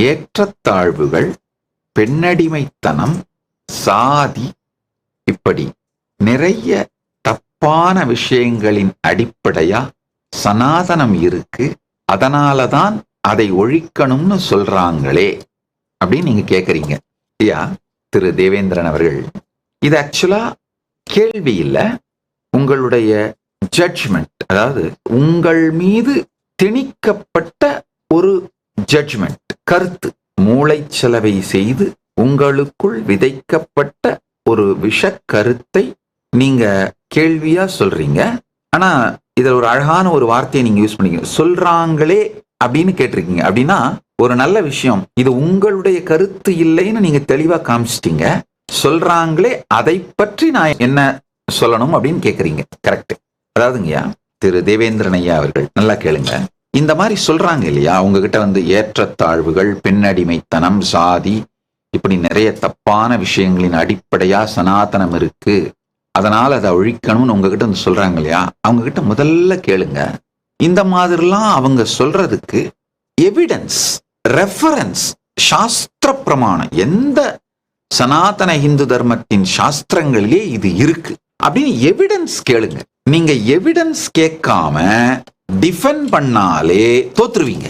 ஏற்றத்தாழ்வுகள், பெண்ணடிமைத்தனம், சாதி, இப்படி நிறைய தப்பான விஷயங்களின் அடிப்படையா சனாதனம் இருக்கு. அதனாலதான் அதை ஒழிக்கணும்னு சொல்றாங்களே அப்படின்னு நீங்க கேக்குறீங்க. ஐயா திரு தேவேந்திரன் அவர்கள், இது ஆக்சுவலா கேள்வி இல்லை, உங்களுடைய ஜட்ஜ்மெண்ட். அதாவது உங்கள் மீது திணிக்கப்பட்ட ஒரு ஜட்ஜ்மெண்ட், கருத்து. மூளைச்சலவை செய்து உங்களுக்குள் விதைக்கப்பட்ட ஒரு விஷ கருத்தை நீங்க கேள்வியா சொல்றீங்க. ஆனா இதுல ஒரு அழகான ஒரு வார்த்தையை நீங்க யூஸ் பண்ணிக்க, சொல்றாங்களே அப்படின்னு கேட்டிருக்கீங்க. அப்படின்னா ஒரு நல்ல விஷயம், இது உங்களுடைய கருத்து இல்லைன்னு நீங்க தெளிவா காமிச்சிட்டீங்க. சொல்றாங்களே, அதை பற்றி நான் என்ன சொல்லணும் அப்படின்னு கேக்குறீங்க. கரெக்ட். அதாவதுங்கய்யா திரு தேவேந்திரன் ஐயா அவர்கள், நல்லா கேளுங்க. இந்த மாதிரி சொல்றாங்க இல்லையா, உங்ககிட்ட ஏற்றத்தாழ்வுகள், பெண்ணடிமைத்தனம், சாதி, இப்படி நிறைய தப்பான விஷயங்களின் அடிப்படையா சனாதனம் இருக்கு, அதனால அதை ஒழிக்கணும்னு உங்ககிட்ட சொல்றாங்க இல்லையா, அவங்க கிட்ட முதல்ல கேளுங்க, இந்த மாதிரிலாம் அவங்க சொல்றதுக்கு எவிடன்ஸ், ரெஃபரன்ஸ், சாஸ்திர பிரமாணம், எந்த சனாதன இந்து தர்மத்தின் சாஸ்திரங்களிலே இது இருக்கு அப்படின்னு எவிடன்ஸ் கேளுங்க. நீங்க எவிடன்ஸ் கேட்காம டிஃபெண்ட் பண்ணாலே தோத்துருவீங்க.